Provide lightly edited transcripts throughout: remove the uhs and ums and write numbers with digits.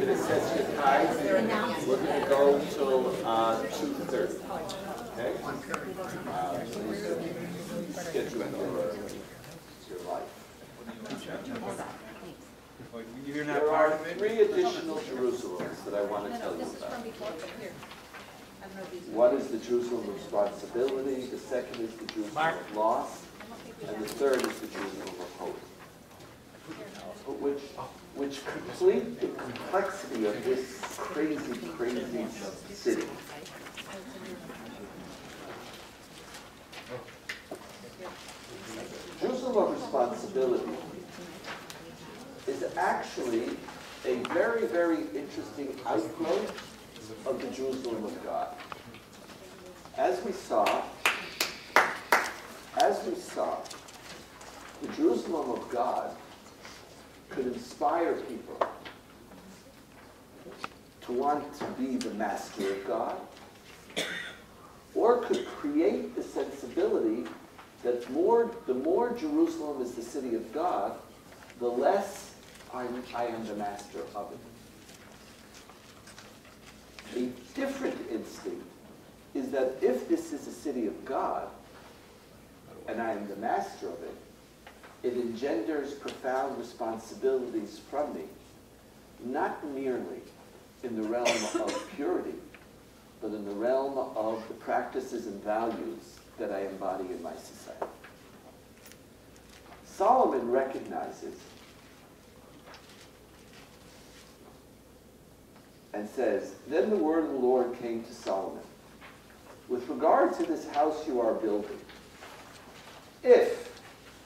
going to set your time. We're going to go till 2:30. Okay? Please get you into your life. There are 3 additional Jerusalems that I want to tell you about. One is the Jerusalem of responsibility, the second is the Jerusalem of loss, and the third is the Jerusalem of hope. Which complete the complexity of this crazy, crazy city. Jerusalem of responsibility is actually a very, very interesting outgrowth of the Jerusalem of God. As we saw, the Jerusalem of God could inspire people to want to be the master of God, or could create the sensibility that the more Jerusalem is the city of God, the less I am the master of it. A different instinct is that if this is a city of God, and I am the master of it, it engenders profound responsibilities from me, not merely in the realm of purity, but in the realm of the practices and values that I embody in my society. Solomon recognizes and says, "Then the word of the Lord came to Solomon, with regard to this house you are building, if,"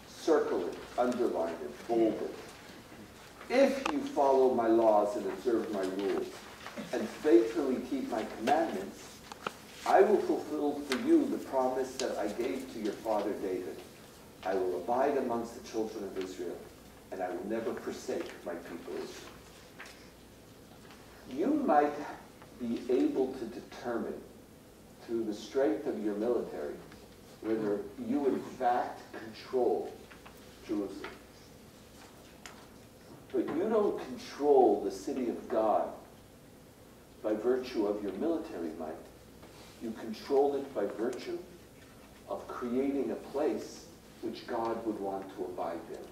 circle it, underline it, bold it, "if you follow my laws and observe my rules, and faithfully keep my commandments, I will fulfill for you the promise that I gave to your father David. I will abide amongst the children of Israel, and I will never forsake my people Israel." You might be able to determine through the strength of your military whether you in fact control Jerusalem. But you don't control the city of God by virtue of your military might. You control it by virtue of creating a place which God would want to abide in.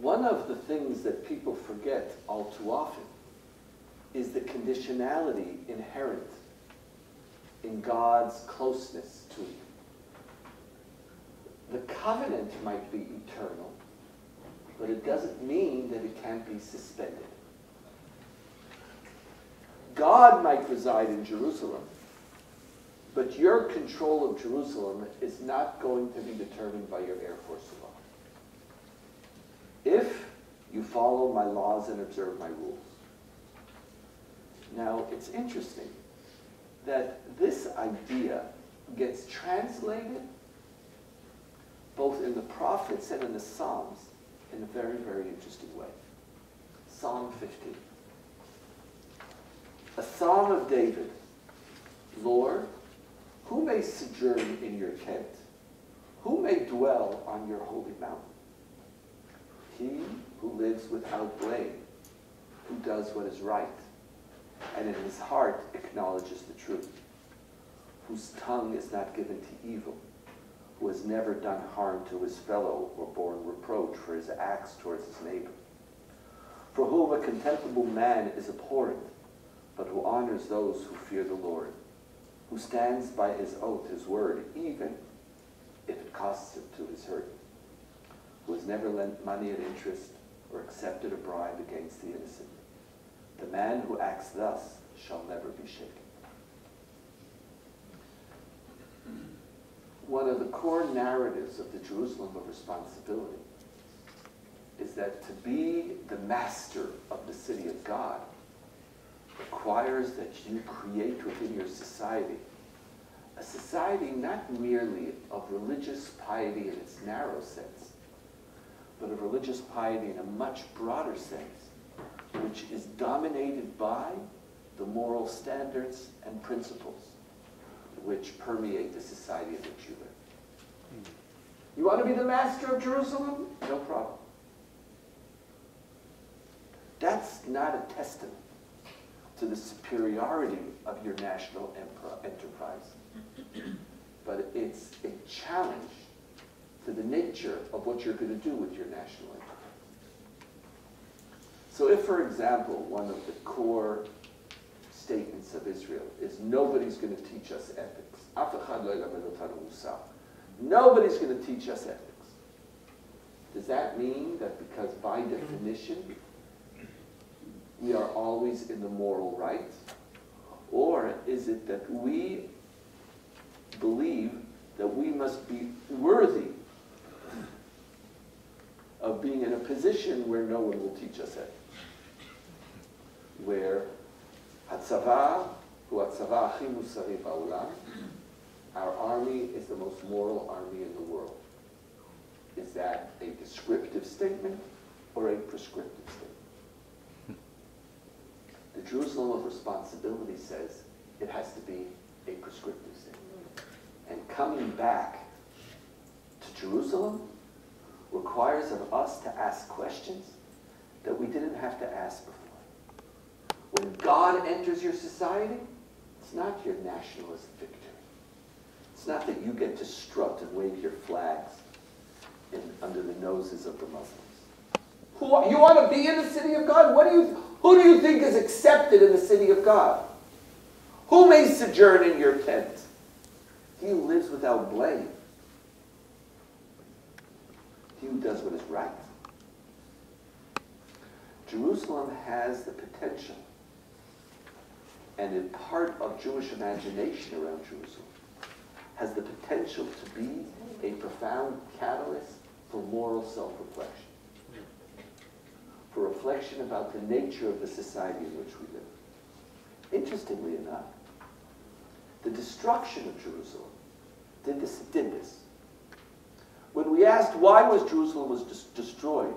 One of the things that people forget all too often is the conditionality inherent in God's closeness to you. The covenant might be eternal, but it doesn't mean that it can't be suspended. God might reside in Jerusalem, but your control of Jerusalem is not going to be determined by your Air Force law. If you follow my laws and observe my rules. Now, it's interesting that this idea gets translated both in the prophets and in the Psalms in a very, very interesting way. Psalm 15. A psalm of David. "Lord, who may sojourn in your tent? Who may dwell on your holy mountain? He who lives without blame, who does what is right, and in his heart acknowledges the truth, whose tongue is not given to evil, who has never done harm to his fellow or borne reproach for his acts towards his neighbor, for whom a contemptible man is abhorrent, but who honors those who fear the Lord, who stands by his oath, his word, even if it costs him to his hurt, who has never lent money at interest or accepted a bribe against the innocent. The man who acts thus shall never be shaken." One of the core narratives of the Jerusalem of responsibility is that to be the master of the city of God requires that you create within your society a society not merely of religious piety in its narrow sense, but of religious piety in a much broader sense, which is dominated by the moral standards and principles which permeate the society in which you live. You want to be the master of Jerusalem? No problem. That's not a testament to the superiority of your national enterprise, but it's a challenge to the nature of what you're going to do with your national enterprise. So if, for example, one of the core statements of Israel is nobody's going to teach us ethics. Nobody's going to teach us ethics. Does that mean that because by definition we are always in the moral right? Or is it that we believe that we must be worthy of being in a position where no one will teach us ethics? Where Hatzava, hu hatzava achi musari ba'olam, our army is the most moral army in the world. Is that a descriptive statement or a prescriptive statement? The Jerusalem of responsibility says it has to be a prescriptive statement. And coming back to Jerusalem requires of us to ask questions that we didn't have to ask before. When God enters your society, it's not your nationalist victory. It's not that you get to strut and wave your flags under the noses of the Muslims. You want to be in the city of God? Who do you think is accepted in the city of God? Who may sojourn in your tent? He who lives without blame. He who does what is right. Jerusalem has the potential, and in part of Jewish imagination around Jerusalem, has the potential to be a profound catalyst for moral self-reflection, for reflection about the nature of the society in which we live. Interestingly enough, the destruction of Jerusalem did this. When we asked why Jerusalem was destroyed,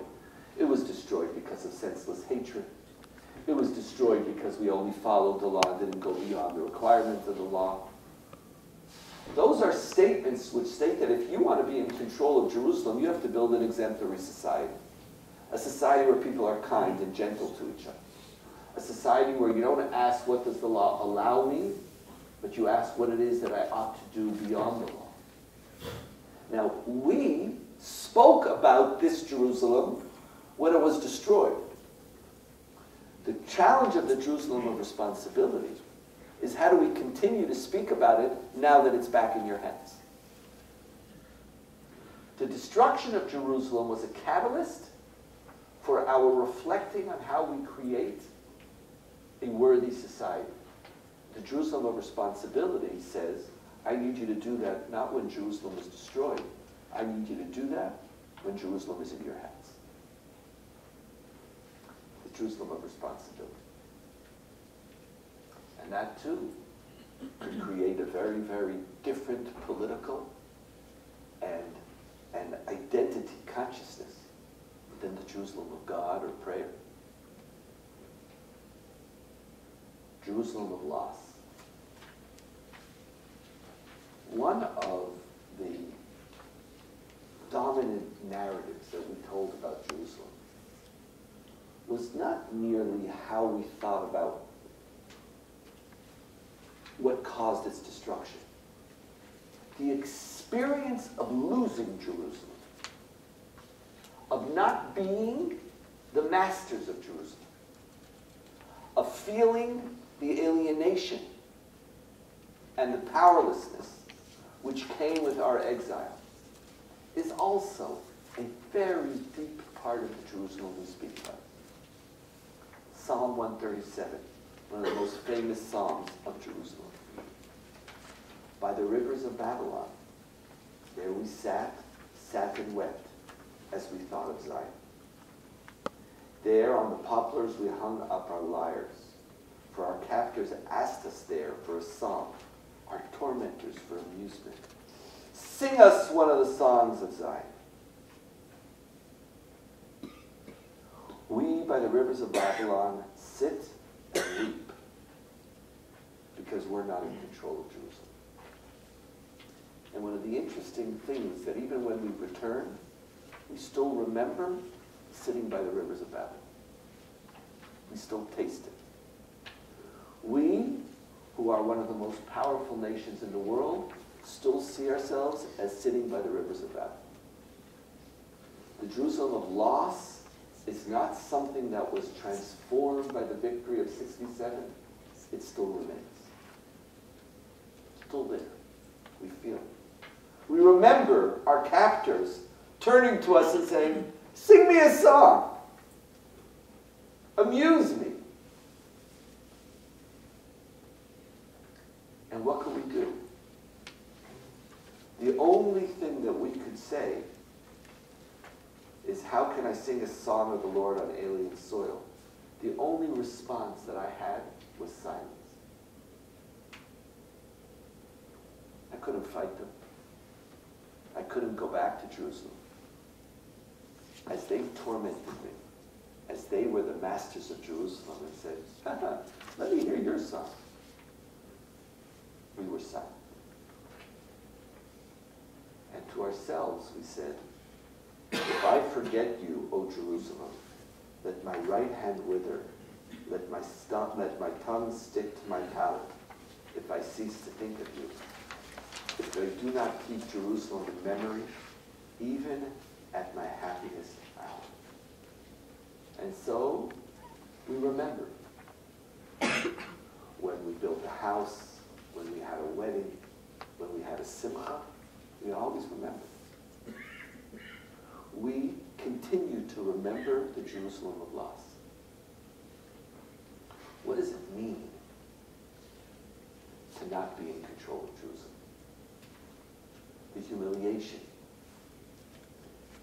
it was destroyed because of senseless hatred. It was destroyed because we only followed the law and didn't go beyond the requirements of the law. Those are statements which state that if you want to be in control of Jerusalem, you have to build an exemplary society. A society where people are kind and gentle to each other. A society where you don't ask what does the law allow me, but you ask what it is that I ought to do beyond the law. Now, we spoke about this Jerusalem when it was destroyed. The challenge of the Jerusalem of responsibility is how do we continue to speak about it now that it's back in your hands? The destruction of Jerusalem was a catalyst for our reflecting on how we create a worthy society. The Jerusalem of responsibility says, I need you to do that not when Jerusalem is destroyed. I need you to do that when Jerusalem is in your hands. The Jerusalem of responsibility. And that too could create a very, very different political and identity consciousness than the Jerusalem of God or prayer. Jerusalem of loss. One of the dominant narratives that we told about Jerusalem was not merely how we thought about what caused its destruction. The experience of losing Jerusalem, of not being the masters of Jerusalem, of feeling the alienation and the powerlessness which came with our exile, is also a very deep part of the Jerusalem we speak about. Psalm 137, one of the most famous psalms of Jerusalem. By the rivers of Babylon, there we sat and wept, as we thought of Zion. There on the poplars we hung up our lyres, for our captors asked us there for a song, our tormentors for amusement. Sing us one of the songs of Zion. We, by the rivers of Babylon, sit and weep because we're not in control of Jerusalem. And one of the interesting things that even when we return, we still remember sitting by the rivers of Babylon. we still taste it. We, who are one of the most powerful nations in the world, still see ourselves as sitting by the rivers of Babel. The Jerusalem of loss is not something that was transformed by the victory of 67. It still remains. Still there. We feel it. We remember our captors turning to us and saying, "Sing me a song. Amuse me." And what could we do? The only thing that we could say is, how can I sing a song of the Lord on alien soil? The only response that I had was silence. I couldn't fight them. I couldn't go back to Jerusalem. As they tormented me, as they were the masters of Jerusalem and said, "Let me hear your song," we were silent. And to ourselves we said, "If I forget you, O Jerusalem, let my right hand wither, let my tongue stick to my palate, if I cease to think of you. If I do not keep Jerusalem in memory, even at my happiest hour." And so, we remember when we built a house, when we had a wedding, when we had a simcha, we always remember. We continue to remember the Jerusalem of loss. What does it mean to not be in control of Jerusalem? The humiliation,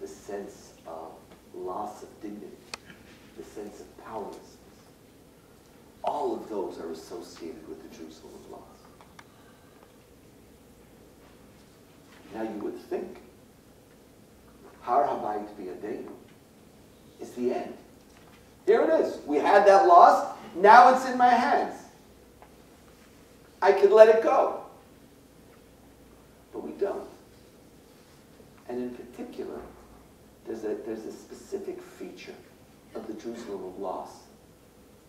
the sense of loss of dignity, the sense of powerlessness. All of those are associated with the Jerusalem of loss. Now you would think, Har Habayit Biyadenu is the end. Here it is. We had that loss. Now it's in my hands. I could let it go. But we don't. And in particular, there's a specific feature of the Jerusalem of loss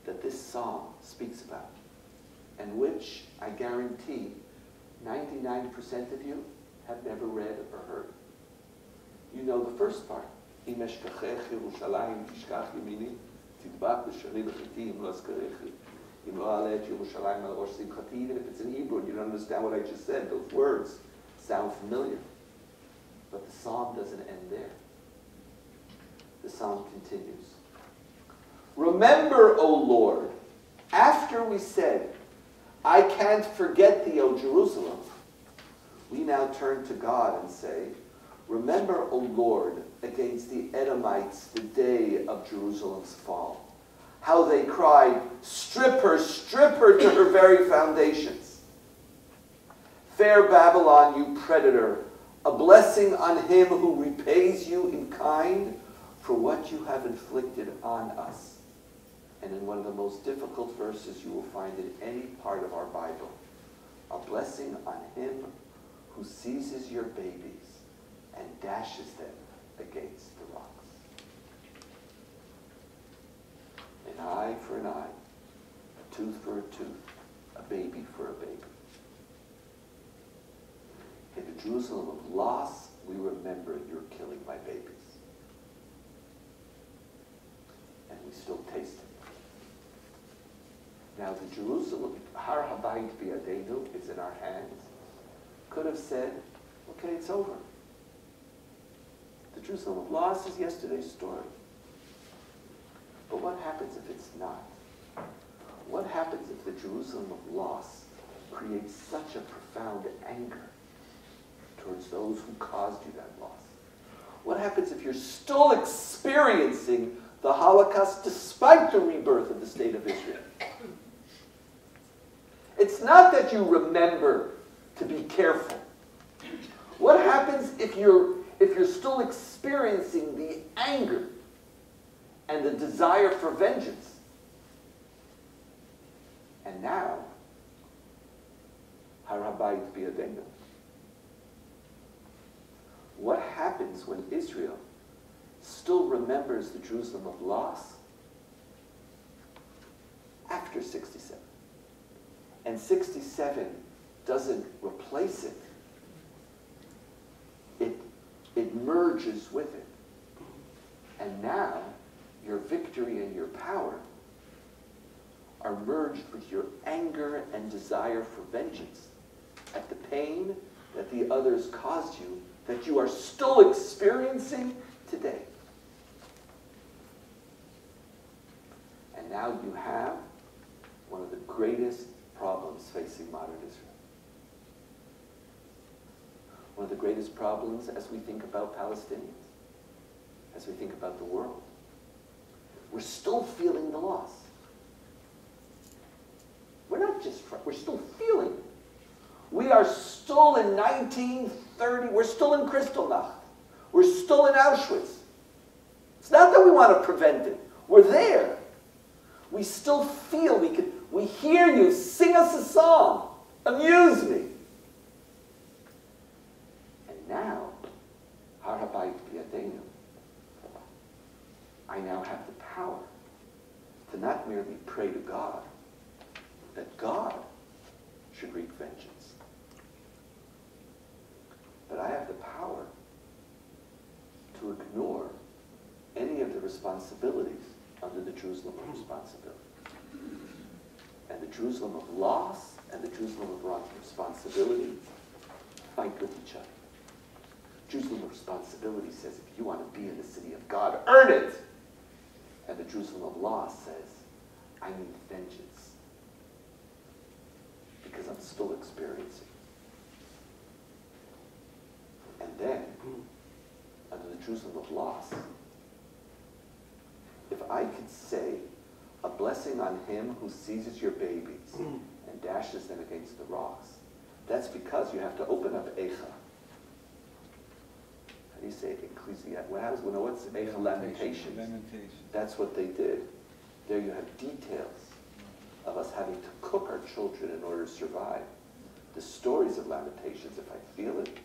that this song speaks about, and which I guarantee 99% of you have never read or heard. You know the first part. If it's in Hebrew and you don't understand what I just said, those words sound familiar. But the psalm doesn't end there. The psalm continues. Remember, O Lord, after we said, I can't forget thee, O Jerusalem, we now turn to God and say, remember, O Lord, against the Edomites the day of Jerusalem's fall. How they cried, strip her to her very foundations. Fair Babylon, you predator, a blessing on him who repays you in kind for what you have inflicted on us. And in one of the most difficult verses you will find in any part of our Bible, a blessing on him who seizes your babies and dashes them against the rocks. An eye for an eye, a tooth for a tooth, a baby for a baby. In the Jerusalem of loss, we remember you're killing my babies. And we still taste it. Now the Jerusalem, Har Habayit Biyadenu, is in our hands, could have said, okay, it's over. The Jerusalem of loss is yesterday's story. But what happens if it's not? What happens if the Jerusalem of loss creates such a profound anger towards those who caused you that loss? What happens if you're still experiencing the Holocaust despite the rebirth of the state of Israel? It's not that you remember to be careful. What happens if you're still experiencing the anger and the desire for vengeance? And now, Har Habayit Biyadenu. What happens when Israel still remembers the Jerusalem of loss after 67. And 67 doesn't replace it. It merges with it. And now, your victory and your power are merged with your anger and desire for vengeance at the pain that the others caused you, that you are still experiencing today. And now you have one of the greatest problems facing modern Israel. One of the greatest problems as we think about Palestinians, as we think about the world. We're still feeling the loss. We're not just, we're still feeling it. We are still in 1930, we're still in Kristallnacht. We're still in Auschwitz. It's not that we want to prevent it. We're there. We still feel, we hear you, sing us a song, amuse me. And now, Har Habayit B'Yadeinu, I now have the power to not merely pray to God, that God should wreak vengeance, but I have the power to ignore any of the responsibilities under the Jerusalem of responsibility. And the Jerusalem of loss and the Jerusalem of responsibility fight with each other. Jerusalem of responsibility says, if you want to be in the city of God, earn it. And the Jerusalem of loss says, I need vengeance because I'm still experiencing. And then, under the Jerusalem of loss, if I could say a blessing on him who seizes your babies and dashes them against the rocks, that's because you have to open up Eicha. How do you say Ecclesiastes? What's Eicha? Lamentations. That's what they did. There you have details of us having to cook our children in order to survive. The stories of Lamentations, if I feel it,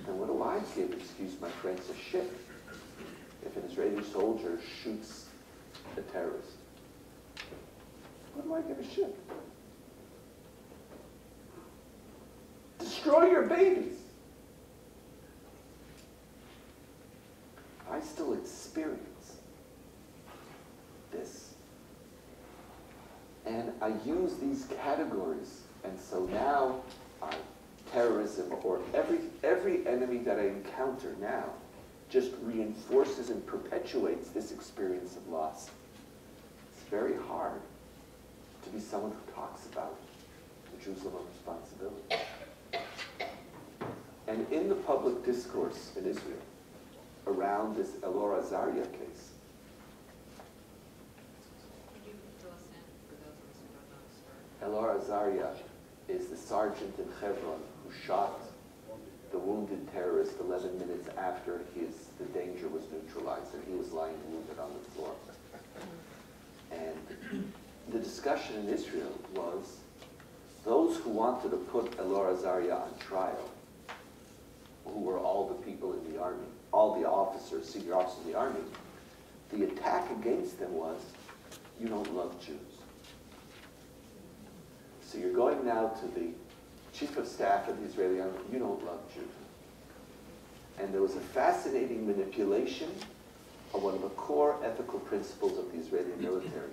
then what do I give, excuse my French, a shit if an Israeli soldier shoots a terrorist? What do I give a shit? Destroy your babies. I still experience this. And I use these categories, and so now terrorism or every enemy that I encounter now just reinforces and perpetuates this experience of loss. It's very hard to be someone who talks about the Jerusalem of responsibility. And in the public discourse in Israel around this Elor Azaria case, Could you fill us in for those of us who don't know the story? Elor Azaria is the sergeant in Hebron who shot the wounded terrorist 11 minutes after the danger was neutralized and he was lying wounded on the floor. And the discussion in Israel was those who wanted to put Elor Azaria on trial, who were all the people in the army, all the officers, senior officers in the army, the attack against them was, you don't love Jews. So you're going now to the chief of staff of the Israeli army, you don't love Jews. And there was a fascinating manipulation of one of the core ethical principles of the Israeli military.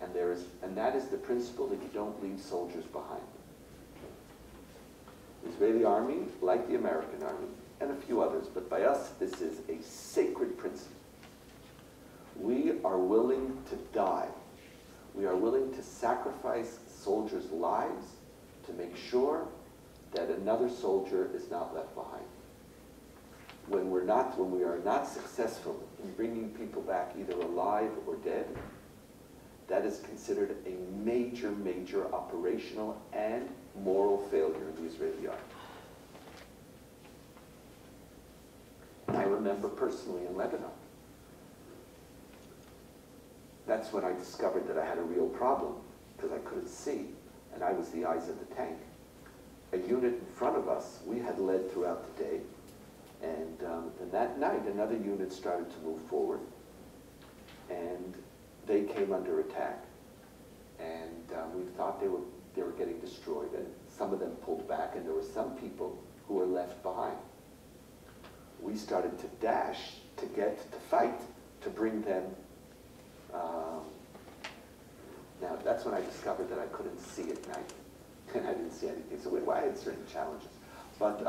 And that is the principle that you don't leave soldiers behind. The Israeli army, like the American army, and a few others, but by us, this is a sacred principle. We are willing to die. We are willing to sacrifice soldiers' lives to make sure that another soldier is not left behind. When we are not successful in bringing people back either alive or dead, that is considered a major, major operational and moral failure in the Israeli army. I remember personally in Lebanon, that's when I discovered that I had a real problem because I couldn't see, and I was the eyes of the tank. A unit in front of us, we had led throughout the day, and that night another unit started to move forward, and they came under attack, and we thought they were getting destroyed, and some of them pulled back, and there were some people who were left behind. We started to dash to fight, to bring them. Now, that's when I discovered that I couldn't see at night, and I didn't see anything. So I had certain challenges. But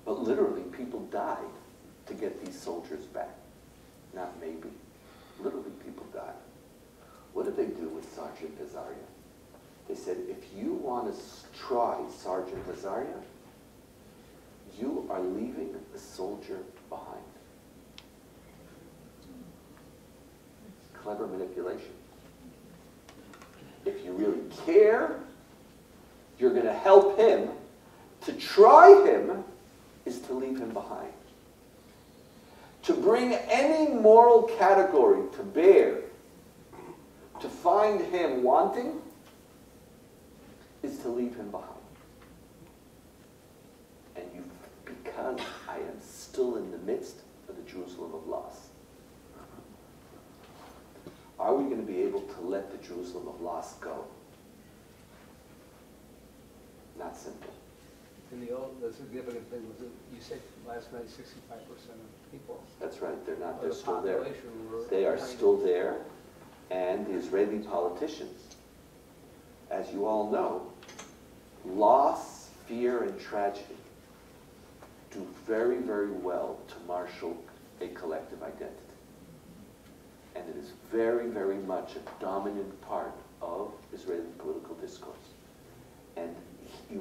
literally, people died to get these soldiers back. Not maybe. Literally, people died. What did they do with Sergeant Azaria? They said, if you want to try Sergeant Azaria, you are leaving a soldier behind. Clever manipulation. If you really care, you're going to help him. To try him is to leave him behind. To bring any moral category to bear, to find him wanting, is to leave him behind. And because I am still in the midst of the Jerusalem of loss, are we going to be able to let the Jerusalem of loss go? Not simple. In the old, the significant thing was that you said last night 65% of people. That's right, they're not, they're The still there. population were They are behind still it. there, and the Israeli politicians, as you all know, loss, fear, and tragedy do very, very well to marshal a collective identity. And it is very, very much a dominant part of Israeli political discourse. And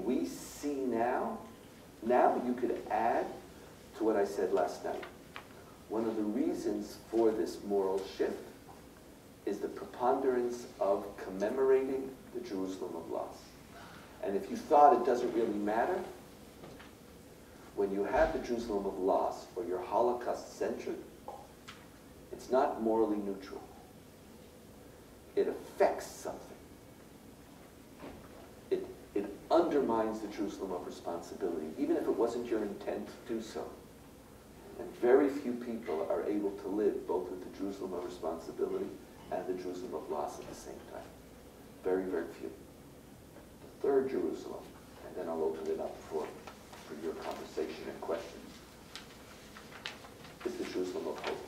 we see now you could add to what I said last night. One of the reasons for this moral shift is the preponderance of commemorating the Jerusalem of loss. And if you thought it doesn't really matter, when you have the Jerusalem of loss or you're Holocaust-centered, it's not morally neutral. It affects something. It undermines the Jerusalem of responsibility, even if it wasn't your intent to do so. And very few people are able to live both with the Jerusalem of responsibility and the Jerusalem of loss at the same time. Very, very few. The third Jerusalem, and then I'll open it up for your conversation and questions, is the Jerusalem of hope.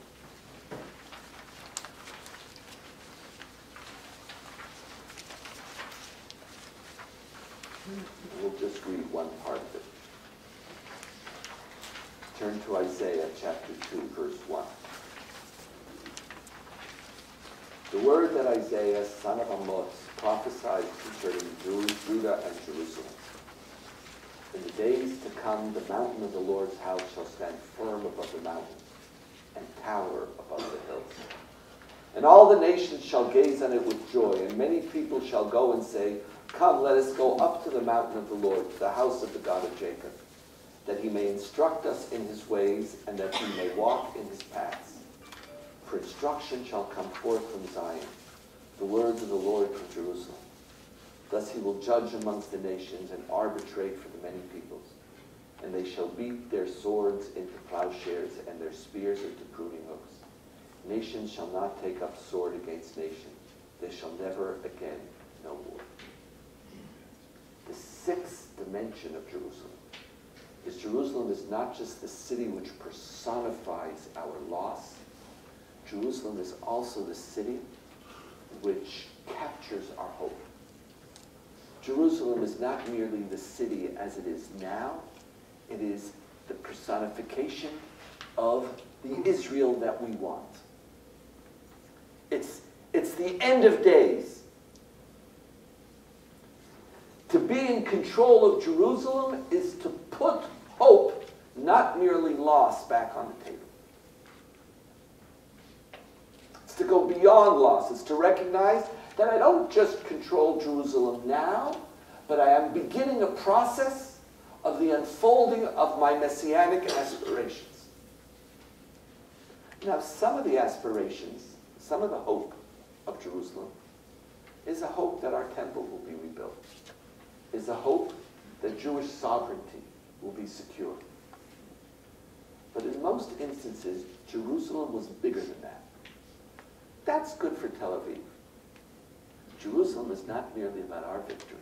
We'll just read one part of it. Turn to Isaiah chapter 2, verse 1. The word that Isaiah, son of Amos, prophesied concerning Judah and Jerusalem. In the days to come, the mountain of the Lord's house shall stand firm above the mountains and tower above the hills. And all the nations shall gaze on it with joy, and many people shall go and say, come, let us go up to the mountain of the Lord, to the house of the God of Jacob, that he may instruct us in his ways, and that we may walk in his paths. For instruction shall come forth from Zion, the words of the Lord from Jerusalem. Thus he will judge amongst the nations and arbitrate for the many peoples. And they shall beat their swords into plowshares and their spears into pruning hooks. Nations shall not take up sword against nation. They shall never again know war. The sixth dimension of Jerusalem is not just the city which personifies our loss. Jerusalem is also the city which captures our hope. Jerusalem is not merely the city as it is now. It is the personification of the Israel that we want. It's the end of days. To be in control of Jerusalem is to put hope, not merely loss, back on the table. It's to go beyond loss. It's to recognize that I don't just control Jerusalem now, but I am beginning a process of the unfolding of my messianic aspirations. Now, some of the aspirations, some of the hope of Jerusalem is a hope that our temple will be rebuilt, is a hope that Jewish sovereignty will be secure. But in most instances, Jerusalem was bigger than that. That's good for Tel Aviv. Jerusalem is not merely about our victory.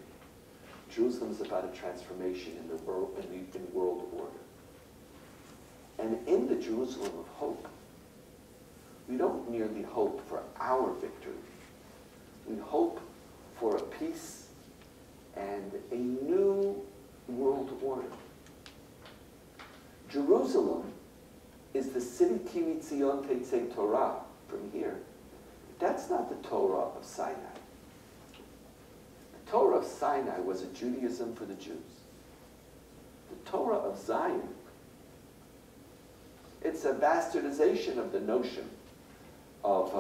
Jerusalem is about a transformation in the world, in world order. And in the Jerusalem of hope, we don't merely hope for our victory. We hope for a peace and a new world order. Jerusalem is the city Ki Mitzion Tetzei Torah from here. That's not the Torah of Sinai. The Torah of Sinai was a Judaism for the Jews. The Torah of Zion, it's a bastardization of the notion of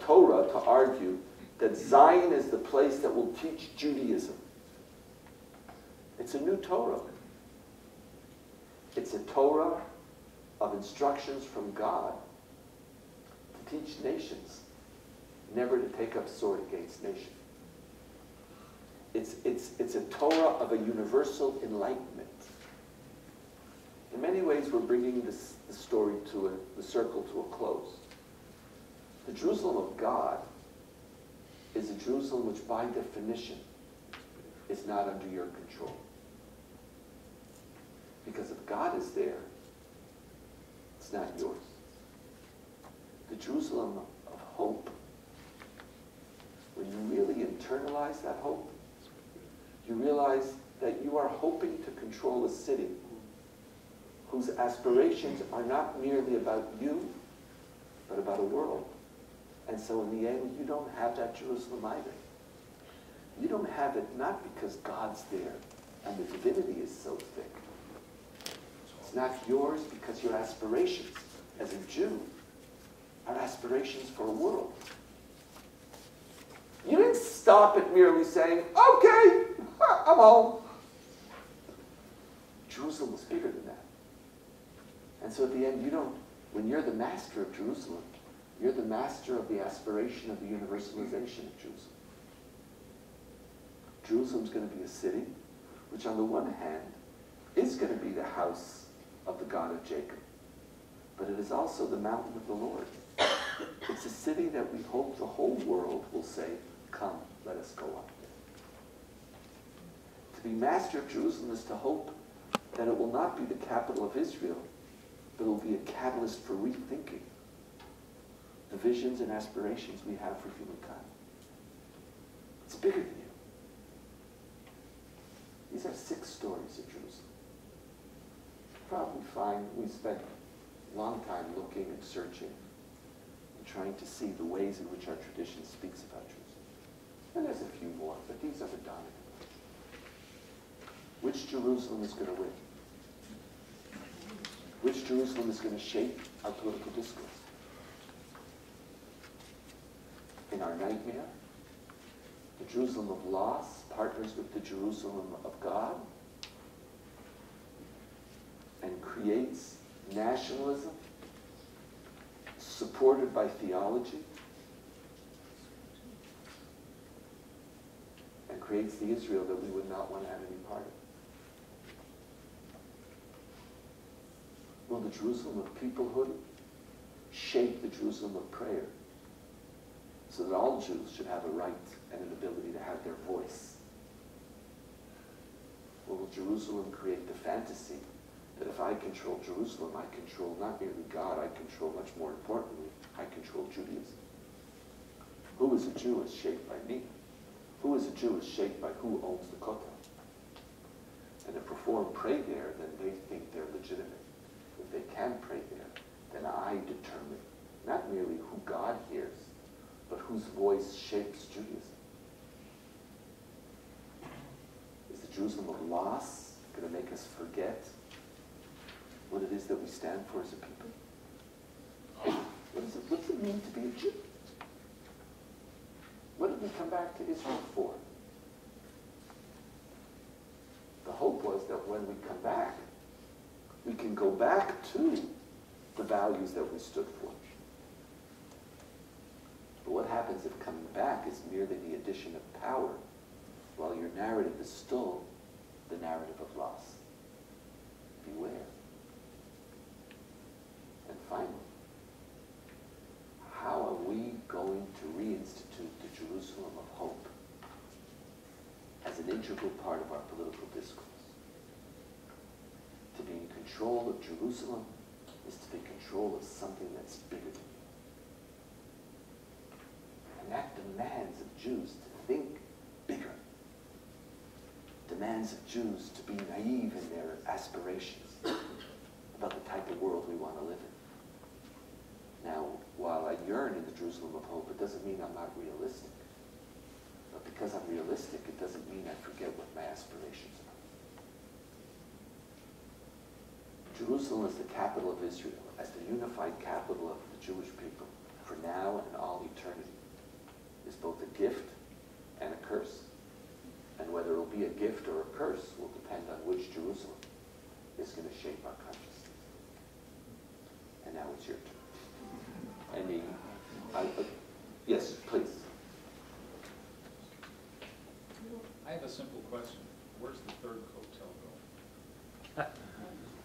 Torah to argue that Zion is the place that will teach Judaism. It's a new Torah. It's a Torah of instructions from God to teach nations never to take up sword against nation. It's a Torah of a universal enlightenment. In many ways, we're bringing the story the circle to a close. The Jerusalem of God is a Jerusalem which, by definition, is not under your control. Because if God is there, it's not yours. The Jerusalem of hope, when you really internalize that hope, you realize that you are hoping to control a city whose aspirations are not merely about you, but about a world. And so in the end, you don't have that Jerusalem either. You don't have it not because God's there and the divinity is so thick. It's not yours because your aspirations as a Jew are aspirations for a world. You didn't stop at merely saying, okay, I'm home. Jerusalem was bigger than that. And so at the end, when you're the master of Jerusalem, you're the master of the aspiration of the universalization of Jerusalem. Jerusalem's going to be a city which on the one hand is going to be the house of the God of Jacob, but it is also the mountain of the Lord. It's a city that we hope the whole world will say, come, let us go up there. To be master of Jerusalem is to hope that it will not be the capital of Israel, but it will be a catalyst for rethinking the visions and aspirations we have for humankind. It's bigger than you. These are 6 stories of Jerusalem. Probably find we spent a long time looking and searching and trying to see the ways in which our tradition speaks about Jerusalem. And there's a few more, but these are the dominant ones. Which Jerusalem is going to win? Which Jerusalem is going to shape our political discourse? In our nightmare, the Jerusalem of loss partners with the Jerusalem of God and creates nationalism supported by theology and creates the Israel that we would not want to have any part of. Will the Jerusalem of peoplehood shape the Jerusalem of prayer so that all Jews should have a right and an ability to have their voice? Or will Jerusalem create the fantasy that if I control Jerusalem, I control not merely God, I control, much more importantly, I control Judaism? Who is a Jew is shaped by me. Who is a Jew is shaped by who owns the Kotel. And if Reform pray there, then they think they're legitimate. If they can pray there, then I determine not merely who God hears, but whose voice shapes Judaism. Is the Jerusalem of loss going to make us forget what it is that we stand for as a people? What does it mean to be a Jew? What did we come back to Israel for? The hope was that when we come back, we can go back to the values that we stood for. But what happens if coming back is merely the addition of power, while your narrative is still the narrative of loss? Beware. And finally, how are we integral part of our political discourse. To be in control of Jerusalem is to be in control of something that's bigger than you. And that demands of Jews to think bigger. Demands of Jews to be naive in their aspirations about the type of world we want to live in. Now, while I yearn in the Jerusalem of hope, it doesn't mean I'm not realistic. But because I'm realistic, it doesn't mean I forget what my aspirations are. Jerusalem is the capital of Israel, as the unified capital of the Jewish people, for now and all eternity, is both a gift and a curse. And whether it will be a gift or a curse will depend on which Jerusalem is going to shape our consciousness. And now it's your turn. Yes, please. I have a simple question. Where's the third hotel going?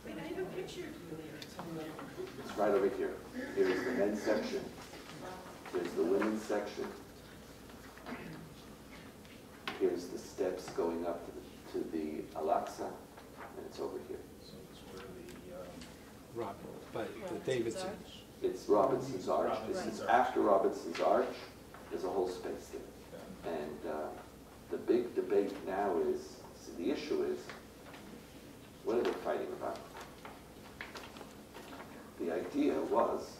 Wait, I have a picture. It's right over here. Here's the men's section. There's the women's section. Here's the steps going up to the Al-Aqsa, and it's over here. So it's where the Davidson. It's Robinson's Arch. This is after Robinson's Arch. There's a whole space there. And the big debate now is, so the issue is, what are they fighting about? The idea was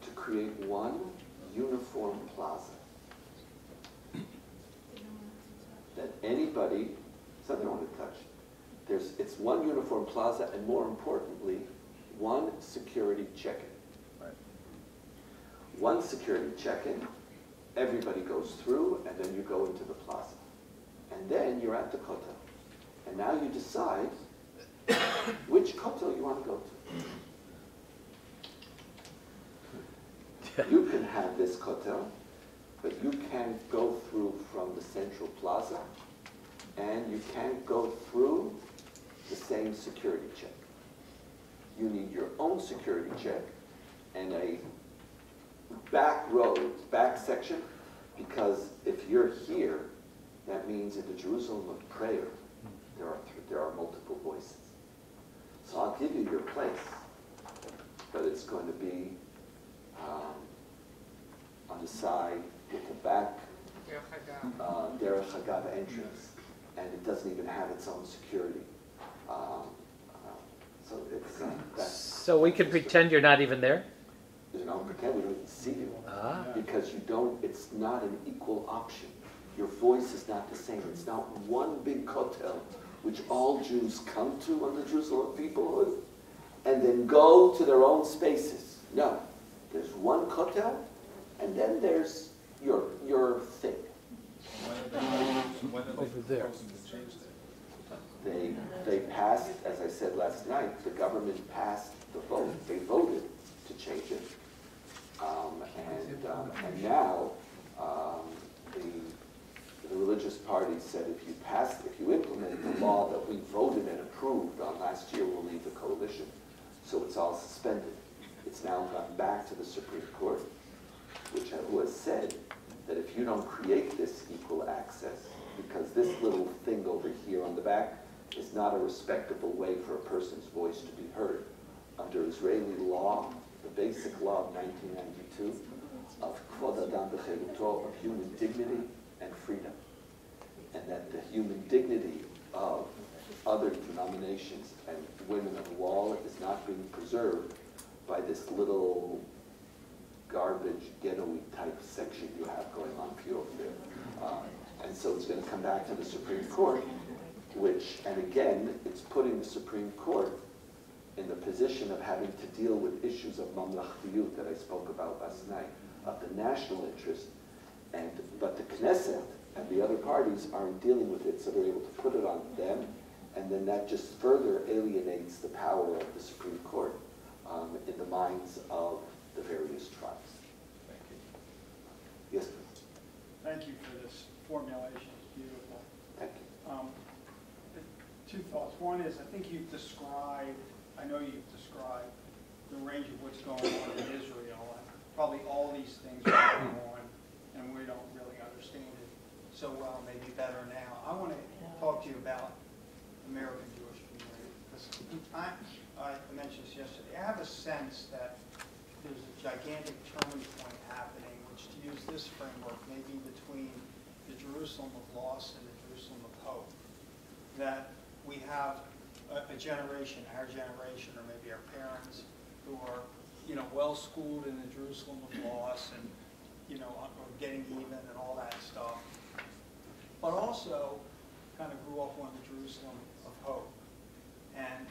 to create one uniform plaza that anybody, something I want to touch. It's one uniform plaza, and more importantly, one security check-in. Right. One security check-in, everybody goes through, and then you go into the plaza. And then you're at the kotel. And now you decide which kotel you want to go to. You can have this kotel, but you can't go through from the central plaza, and you can't go through the same security check. You need your own security check and a back road, back section, because if you're here, that means in the Jerusalem of prayer, there are multiple voices. So I'll give you your place, but it's going to be on the side with the back Derech Hagav entrance, and it doesn't even have its own security. So it's So we can pretend you're not even there? you know, pretend we don't even see you, because you don't. It's not an equal option. Your voice is not the same. It's not one big kotel, which all Jews come to on the Jerusalem peoplehood, and then go to their own spaces. No, there's one kotel, and then there's your thing. when are they Over there. proposing to change that? They passed, as I said last night, the government passed the vote. They voted to change it, and now the religious parties said if you implement the law that we voted and approved on last year, we'll leave the coalition. So it's all suspended. It's now gone back to the Supreme Court, who has said that if you don't create this equal access, because this little thing over here on the back is not a respectable way for a person's voice to be heard. Under Israeli law, the basic law of 1992 of Kvod Adam V'Cheruto, of human dignity and freedom, and that the human dignity of other denominations and women of the wall is not being preserved by this little garbage, ghetto-y type section you have going on for you over there. And so it's going to come back to the Supreme Court, and again, it's putting the Supreme Court in the position of having to deal with issues of mamlachtiyut that I spoke about last night, of the national interest, but the Knesset and the other parties aren't dealing with it, so they're able to put it on them, and then that just further alienates the power of the Supreme Court in the minds of the various tribes. Thank you. Yes, please. Thank you for this formulation. It's beautiful. Thank you. Two thoughts. One is, I think I know you've described the range of what's going on in Israel, and probably all these things are going on, and we don't really understand it. so well, maybe better now. I want to talk to you about American Jewish community, because I mentioned this yesterday. I have a sense that there's a gigantic turning point happening, which, to use this framework, may be between the Jerusalem of loss and the Jerusalem of hope. That we have a generation, our generation, or maybe our parents, who are, well schooled in the Jerusalem of loss and, or getting even and all that stuff, but also kind of grew up on the Jerusalem of hope. And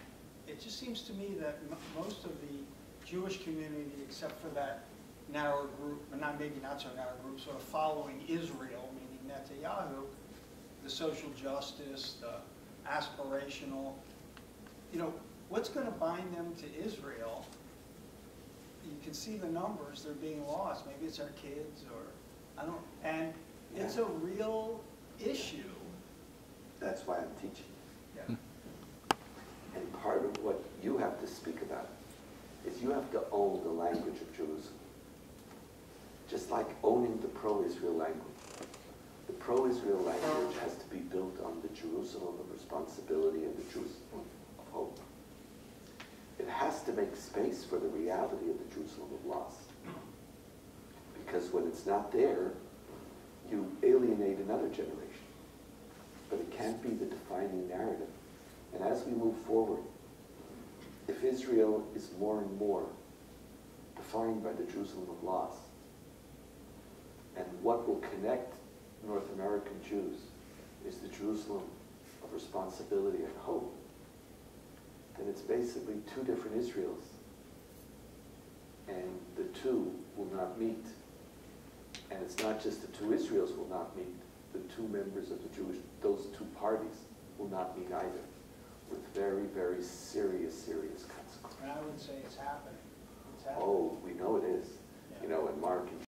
it just seems to me that most of the Jewish community, except for that narrow group, or maybe not so narrow group, sort of following Israel, meaning Netanyahu, the social justice, the aspirational, what's going to bind them to Israel? You can see the numbers, they're being lost. Maybe it's our kids, or I don't, and it's a real issue. That's why I'm teaching. Yeah. And part of what you have to speak about is you have to own the language of Jerusalem. Just like owning the pro-Israel language. The pro-Israel language has to be built on the Jerusalem of responsibility and the Jerusalem of hope. It has to make space for the reality of the Jerusalem of loss. Because when it's not there, you alienate another generation. But it can't be the defining narrative. And as we move forward, if Israel is more and more defined by the Jerusalem of loss, and what will connect North American Jews is the Jerusalem of responsibility and hope, then it's basically two different Israels. And the two will not meet. And it's not just the two Israels will not meet, the two members of the Jewish, those two parties will not meet either, with very, very serious consequences. And I would say it's happening. It's happening. Oh, we know it is. Yeah. And Mark